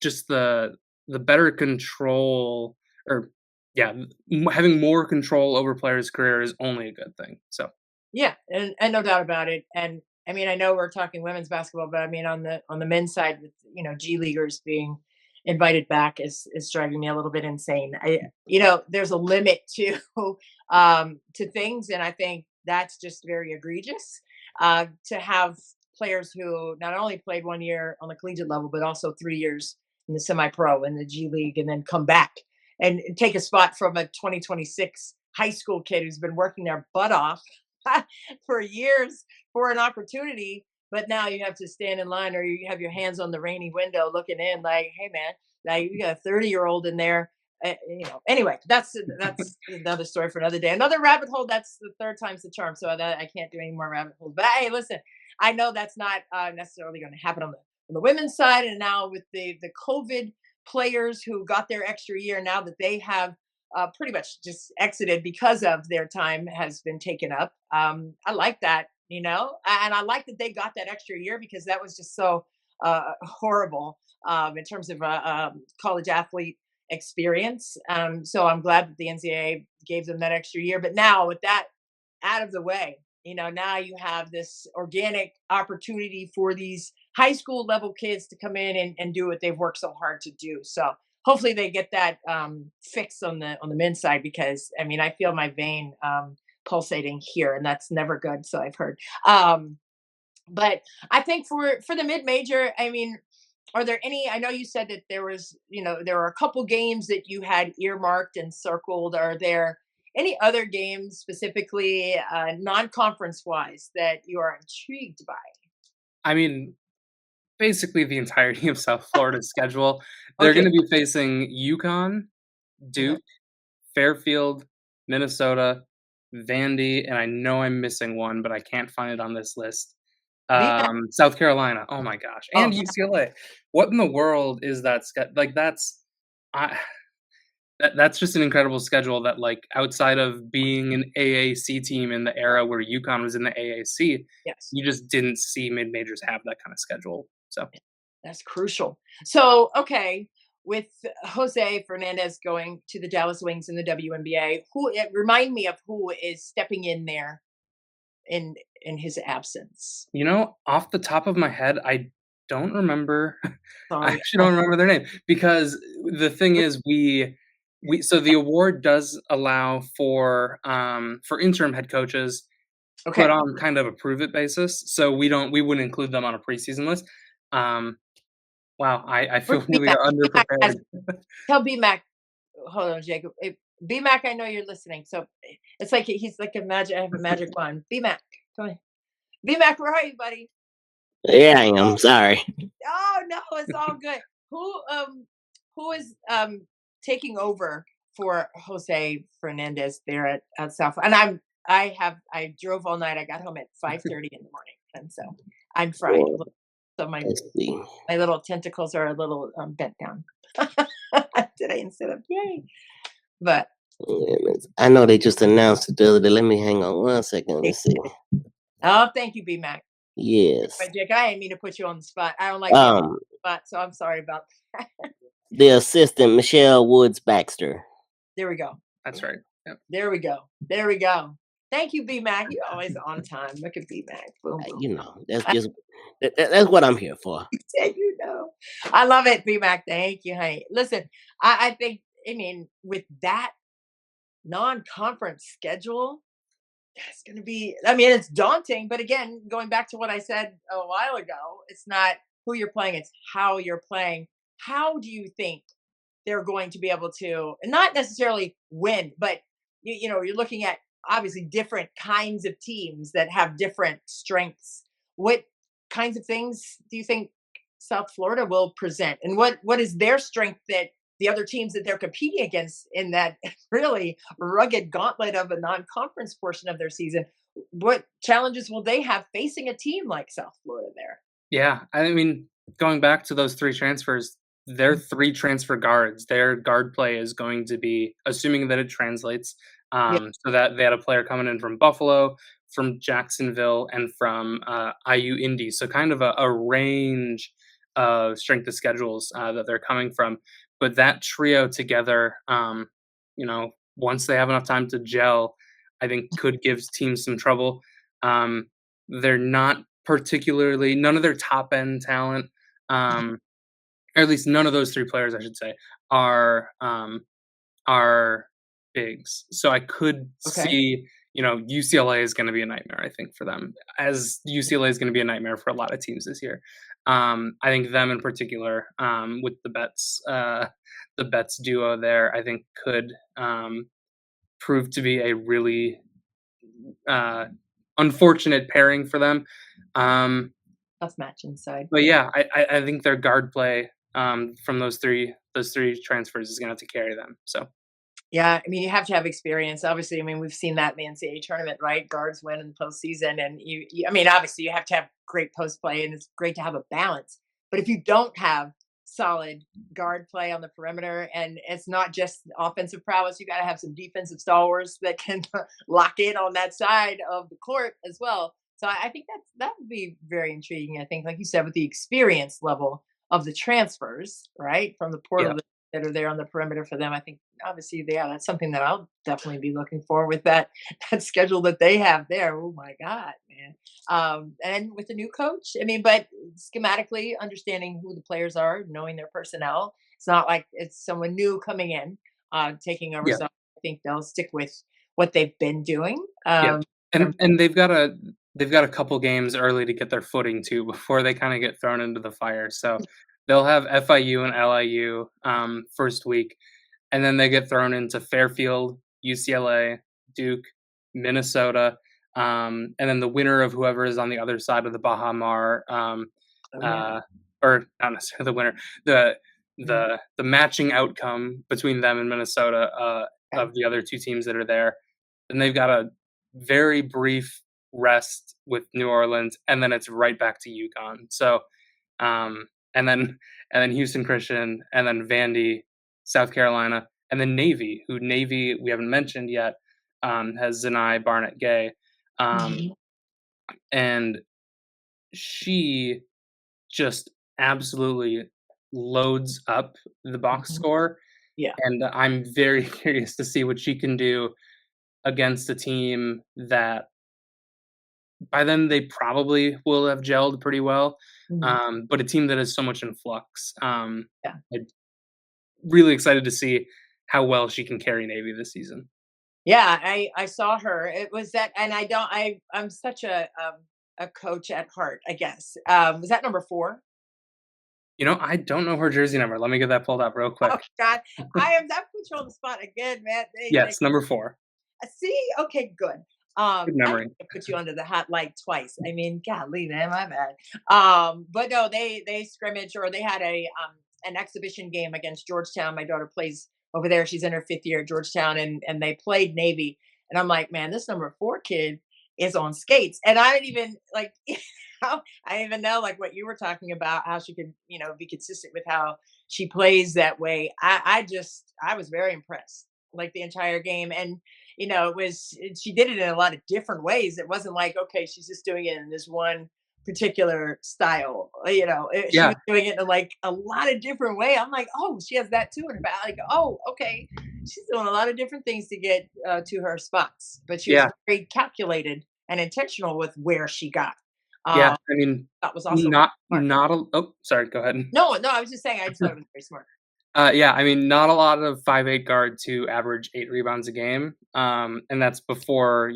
just the better control, or yeah, having more control over players' career is only a good thing, so. Yeah, and no doubt about it. And I mean, I know we're talking women's basketball, but I mean on the men's side, with G leaguers being invited back is driving me a little bit insane. There's a limit to things, and I think that's just very egregious. To have players who not only played 1 year on the collegiate level, but also 3 years in the semi-pro in the G League, and then come back and take a spot from a 2026 high school kid who's been working their butt off for years for an opportunity, but now you have to stand in line, or you have your hands on the rainy window looking in like, hey man, now you got a 30-year-old in there. Anyway, that's another story for another day, another rabbit hole. That's the third time's the charm, so that I can't do any more rabbit holes. But hey, listen, I know that's not necessarily going to happen on the women's side. And now with the COVID players who got their extra year, now that they have pretty much just exited because of their time has been taken up. I like that, and I like that they got that extra year, because that was just so horrible in terms of college athlete experience. So I'm glad that the NCAA gave them that extra year. But now with that out of the way, now you have this organic opportunity for these high school level kids to come in and do what they've worked so hard to do. So hopefully they get that fixed on the men's side, because I mean I feel my vein pulsating here, and that's never good. So I've heard. But I think for the mid major, I mean, are there any? I know you said that there were a couple games that you had earmarked and circled. Are there any other games specifically non-conference wise that you are intrigued by? I mean, basically the entirety of South Florida's schedule. They're Okay. gonna be facing UConn, Okay. Duke, Fairfield, Minnesota, Vandy, and I know I'm missing one, but I can't find it on this list. VMAC. South Carolina. Oh my gosh, Oh, and UCLA. What in the world is that like, I that's just an incredible schedule that, like, outside of being an AAC team in the era where UConn was in the AAC, yes. you just didn't see mid-majors have that kinda schedule, so. That's crucial. So, okay, with Jose Fernandez going to the Dallas Wings in the WNBA, remind me of who is stepping in there in his absence? Off the top of my head, I don't remember. I Sorry. actually don't remember their name, because the thing is we so the award does allow for interim head coaches, but Okay. on kind of a prove it basis, so we wouldn't include them on a preseason list. Um, wow, I Where's feel really BMAC? BMAC underprepared. has, tell BMAC. Hold on, Jacob. B-Mac, I know you're listening. So it's like he's like a magic. I have a magic wand. B-Mac, come on. B-Mac, where are you, buddy? Yeah, I am. Sorry. Oh no, it's all good. Who is taking over for Jose Fernandez there at South? And I drove all night. I got home at 5:30 in the morning, and so I'm fried. Well, So my let's see. my little tentacles are a little bent down today instead of yay. But I know they just announced it the other day. Let me hang on 1 second. Let me see. oh, thank you, B-Mac. Yes. But Jake, I didn't mean to put you on the spot. I don't like being on the spot, so I'm sorry about that. The assistant, Michelle Woods Baxter. There we go. That's right. Yep. There we go. There we go. Thank you, B-Mac. You're always on time. Look at B-Mac. Boom, boom. You know, that's what I'm here for. You know. I love it, B-Mac. Thank you, honey. Listen, I think, with that non-conference schedule, it's going to be, it's daunting. But again, going back to what I said a while ago, it's not who you're playing, it's how you're playing. How do you think they're going to be able to, not necessarily win, but you're looking at obviously different kinds of teams that have different strengths. What kinds of things do you think South Florida will present, and what is their strength that the other teams that they're competing against in that really rugged gauntlet of a non-conference portion of their season? What challenges will they have facing a team like South Florida there? Yeah, going back to those 3 transfers, their 3 transfer guards, their guard play is going to be, assuming that it translates, so that they had a player coming in from Buffalo, from Jacksonville, and from IU Indy. So kind of a range of strength of schedules that they're coming from. But that trio together, once they have enough time to gel, I think could give teams some trouble. They're not particularly, none of their top end talent, or at least none of those 3 players, I should say, are bigs. So I could see, UCLA is going to be a nightmare, I think, for them, as UCLA is going to be a nightmare for a lot of teams this year. I think them in particular, with the Betts duo there, I think could prove to be a really unfortunate pairing for them. Tough match inside. But yeah, I think their guard play from those three transfers is going to have to carry them. So. Yeah, you have to have experience. Obviously, we've seen that in the NCAA tournament, right? Guards win in the postseason, and obviously, you have to have great post play, and it's great to have a balance. But if you don't have solid guard play on the perimeter, and it's not just offensive prowess, you got to have some defensive stalwarts that can lock in on that side of the court as well. So I think that would be very intriguing. I think, like you said, with the experience level of the transfers, right, from the portal. Yeah. That are there on the perimeter for them. I think obviously, that's something that I'll definitely be looking for with that schedule that they have there. Oh my God, man. And with the new coach, but schematically understanding who the players are, knowing their personnel, it's not like it's someone new coming in, taking over. Yeah. So I think they'll stick with what they've been doing. And they've got a couple games early to get their footing too before they kind of get thrown into the fire. So they'll have FIU and LIU first week, and then they get thrown into Fairfield, UCLA, Duke, Minnesota, and then the winner of whoever is on the other side of the Baha Mar, or not necessarily the winner, the matching outcome between them and Minnesota of the other 2 teams that are there. And they've got a very brief rest with New Orleans, and then it's right back to UConn. So, and then Houston Christian, and then Vandy, South Carolina, and then Navy we haven't mentioned yet, has Zanai Barnett-Gay, and she just absolutely loads up the box score. Yeah, and I'm very curious to see what she can do against a team that by then they probably will have gelled pretty well. But a team that is so much in flux. I'm really excited to see how well she can carry Navy this season. Yeah, I saw her. It was that, and I'm such a coach at heart, I guess. Was that number 4? I don't know her jersey number. Let me get that pulled up real quick. Oh God, that put you on the spot again, man. Yes, number 4. See, okay, good. Good I memory. put you under the hot light twice. I mean, golly, man, my bad. But no, they scrimmage or they had an exhibition game against Georgetown. My daughter plays over there. She's in her 5th year at Georgetown, and they played Navy. And I'm like, man, this number 4 kid is on skates, and I didn't even like. I didn't even know like what you were talking about, how she could, be consistent with how she plays that way. I was very impressed, like the entire game, and she did it in a lot of different ways. It wasn't like, okay, she's just doing it in this one particular style. She Yeah, was doing it in like a lot of different way. I'm like, oh, she has that too in her back. Like, oh, okay, she's doing a lot of different things to get to her spots. But she was yeah, very calculated and intentional with where she got. yeah. Um, I mean, that was also not smart. not a. Oh, sorry. Go ahead. No, no, I was just saying I just thought it was very smart. Yeah, I mean, not a lot of 5'8" guards who average 8 rebounds a game, and that's before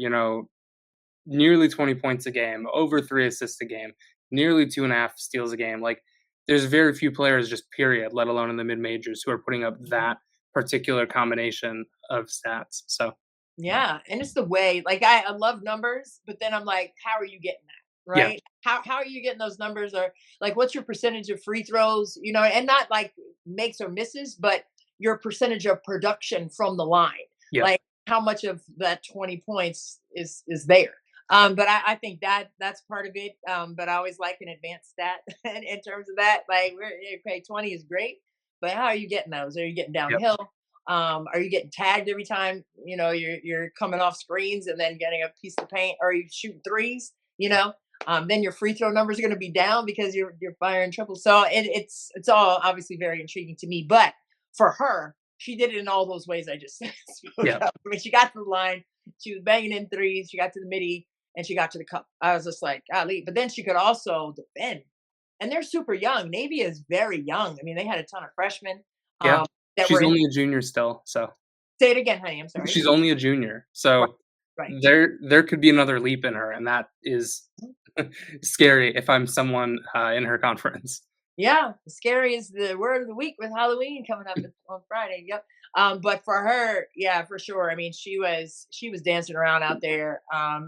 nearly 20 points a game, over 3 assists a game, nearly 2.5 steals a game. Like, there's very few players, just period, let alone in the mid majors, who are putting up that particular combination of stats. So Yeah, and it's the way, like I love numbers, but then I'm like, how are you getting that? yeah, Right? How are you getting those numbers? Or like what's your percentage of free throws, and not like makes or misses, but your percentage of production from the line. yeah, Like how much of that 20 points is there. But I think that's part of it. But I always like an advanced stat in terms of that. Like we're okay, 20 is great, but how are you getting those? Are you getting yep, downhill? Are you getting tagged every time you're coming off screens and then getting a piece of paint? Or are you shooting threes? Then your free throw numbers are going to be down because you're firing triple. So it's all obviously very intriguing to me. But for her, she did it in all those ways I just spoke yeah, of. I mean, she got to the line, she was banging in threes, she got to the midi, and she got to the cup. I was just like, golly. But then she could also defend, and they're super young. Navy is very young. I mean, they had a ton of freshmen yeah. um, that were She's in. only a junior still, so Say it again, honey. I'm sorry. she's only a junior. Right. So Right. there could be another leap in her, and that is scary if I'm someone in her conference. Yeah, scary is the word of the week with Halloween coming up on Friday. Yep. But for her, yeah, for sure. I mean, she was dancing around out there,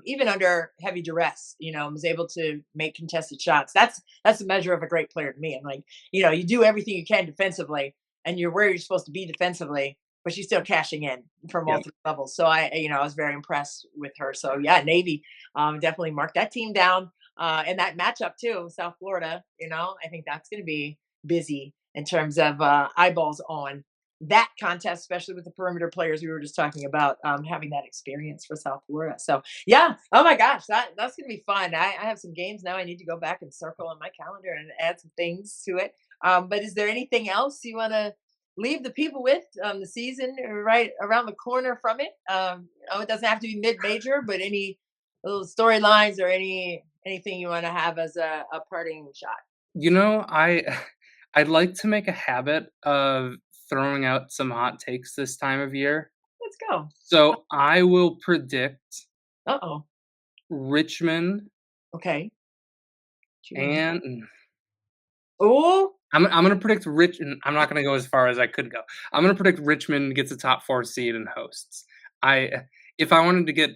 even under heavy duress. Was able to make contested shots. That's a measure of a great player to me. I'm like, you do everything you can defensively, and you're where you're supposed to be defensively, but she's still cashing in from all Yep. 3 levels. So I was very impressed with her. So yeah, Navy definitely marked that team down. And that matchup too, South Florida, I think that's going to be busy in terms of eyeballs on that contest, especially with the perimeter players we were just talking about, having that experience for South Florida. So yeah, oh my gosh, that's going to be fun. I have some games now. I need to go back and circle on my calendar and add some things to it. But is there anything else you want to leave the people with? The season right around the corner from it. It doesn't have to be mid-major, but any little storylines or anything you want to have as a parting shot? I I'd like to make a habit of throwing out some hot takes this time of year. Let's go. So I will predict Uh-oh. Richmond Okay. and Oh, I'm gonna predict Rich. I'm not gonna go as far as I could go. I'm gonna predict Richmond gets a top 4 seed and hosts. If I wanted to get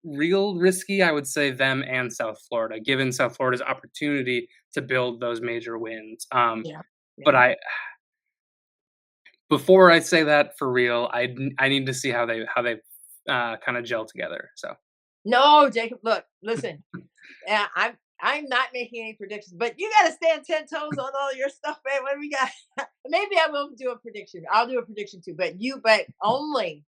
real risky, I would say them and South Florida, given South Florida's opportunity to build those major wins. yeah. But Yeah. before I say that for real, I need to see how they kind of gel together. So No, Jacob, look, listen. Yeah, I'm not making any predictions, but you gotta stand 10 toes on all your stuff, man. What do we got? Maybe I will do a prediction. I'll do a prediction too, but only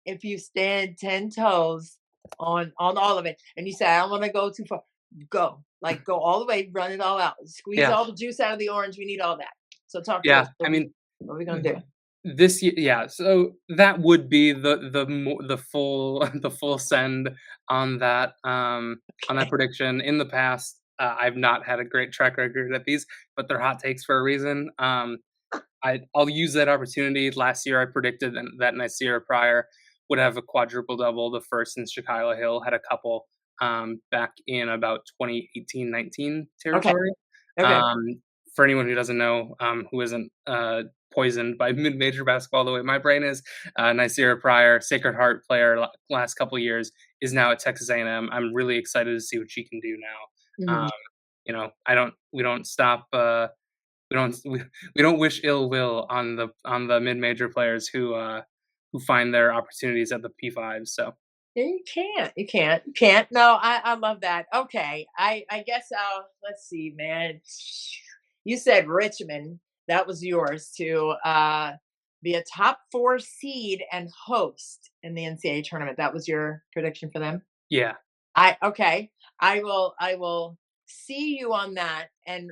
if you stand 10 toes on all of it. And you say, I don't want to go too far. Go all the way, run it all out. Squeeze yeah, all the juice out of the orange. We need all that. So talk to us. yeah. I mean, What are we gonna do? this year, yeah. So that would be the full the full send on that prediction. In the past, I've not had a great track record at these, but they're hot takes for a reason. I'll use that opportunity. Last year, I predicted that Nicaea prior would have a quadruple double, the first since Shaquille Hill had a couple back in about 2018-19 Okay. territory. Okay. Um, for anyone who doesn't know, who isn't poisoned by mid-major basketball the way my brain is, Nicira Pryor, Sacred Heart player last couple years, is now at Texas A&M. I'm really excited to see what she can do now. Mhm. We don't stop. We don't wish ill will on the mid-major players who find their opportunities at the P5s. So You can't. No, I love that. Okay, I guess let's see, man. You said Richmond. That was yours to be a top 4 seed and host in the NCAA tournament. That was your prediction for them. yeah, Okay. I will see you on that and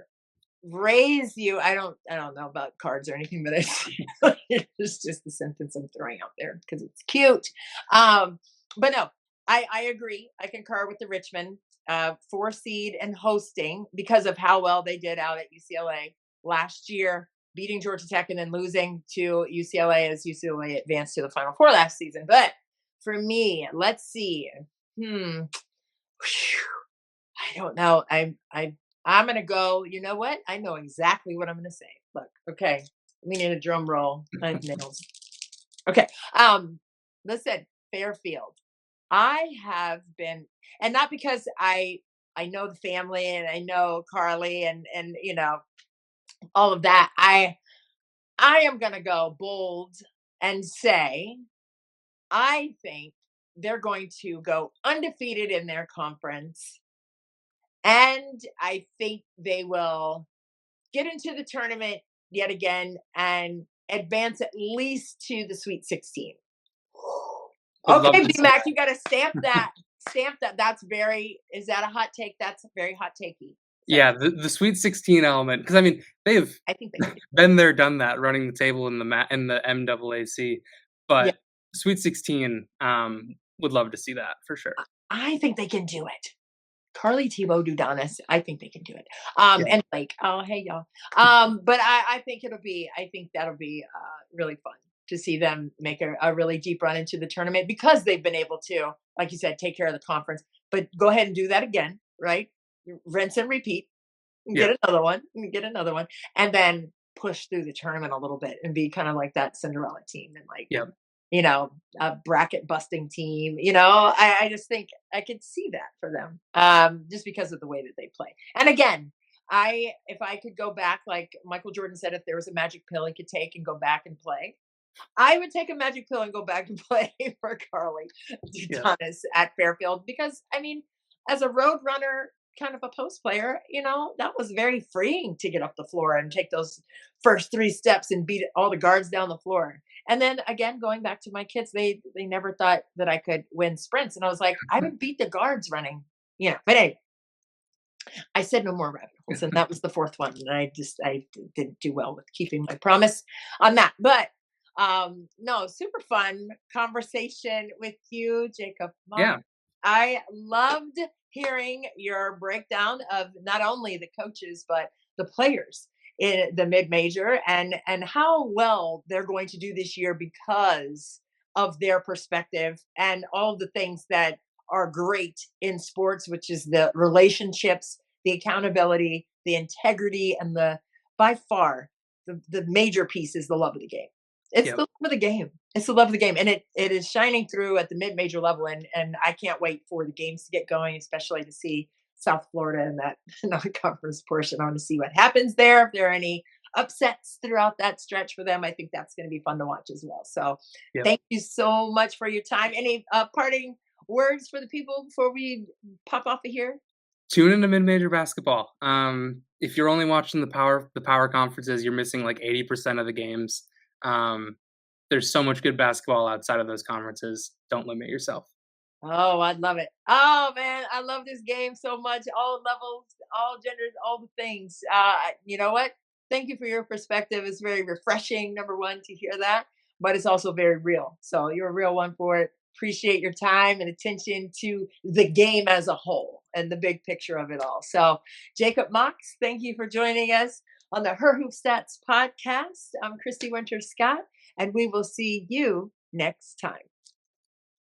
raise you. I don't know about cards or anything, but it's just the sentence I'm throwing out there because it's cute. But no, I agree. I concur with the Richmond 4 seed and hosting because of how well they did out at UCLA last year, beating Georgia Tech and then losing to UCLA as UCLA advanced to the Final Four last season. But for me, let's see. I don't know. I'm gonna go. You know what? I know exactly what I'm gonna say. Look, okay. We need a drum roll. I have nails. Okay. Listen, Fairfield. I have been, and not because I know the family and I know Carly and all of that. I am gonna go bold and say I think they're going to go undefeated in their conference. And I think they will get into the tournament yet again and advance at least to the Sweet 16. would love Okay, to see BMAC, you got to stamp that. Stamp that. Is that a hot take? That's very hot takey. yeah, the Sweet 16 element, because I mean they've I think they can. been there, done that, running the table in the MAAC, Yeah, but Sweet 16, would love to see that for sure. I think they can do it. Carly Tebow Dudanis, I think they can do it. Yeah. And like, oh hey y'all. But I think that'll be really fun to see them make a really deep run into the tournament because they've been able to, like you said, take care of the conference. But go ahead and do that again, right? Rinse and repeat. Yeah. Get another one, and then push through the tournament a little bit and be kind of like that Cinderella team and like Yeah. A bracket busting team. I just think I could see that for them, just because of the way that they play. And again, if I could go back, like Michael Jordan said, if there was a magic pill he could take and go back and play, I would take a magic pill and go back and play for Carly Dudanis at Fairfield because I mean, as a road runner, kind of a post player, that was very freeing to get up the floor and take those first 3 steps and beat all the guards down the floor. And then again, going back to my kids, they never thought that I could win sprints. And I was like, I would beat the guards running, but hey, I said no more rabbit holes. And that was the 4th one. And I didn't do well with keeping my promise on that. But no, super fun conversation with you, Jacob Mox. Yeah. I loved hearing your breakdown of not only the coaches but the players in the mid-major and how well they're going to do this year because of their perspective and all the things that are great in sports, which is the relationships, the accountability, the integrity, and by far the major piece is the love of the game. It's Yep. the love of the game. It's the love of the game. And it is shining through at the mid-major level. And I can't wait for the games to get going, especially to see South Florida in that non-conference portion. I want to see what happens there. If there are any upsets throughout that stretch for them, I think that's going to be fun to watch as well. So Yep. thank you so much for your time. Any parting words for the people before we pop off of here? Tune into mid-major basketball. If you're only watching the power conferences, you're missing like 80% of the games. There's so much good basketball outside of those conferences. Don't limit yourself. Oh, I love it. Oh man, I love this game so much. All levels, all genders, all the things. You know what? Thank you for your perspective. It's very refreshing, number one, to hear that, but it's also very real. So you're a real one for it. Appreciate your time and attention to the game as a whole and the big picture of it all. So Jacob Mox, thank you for joining us on the Her Hoop Stats podcast. I'm Christy Winters Scott, and we will see you next time.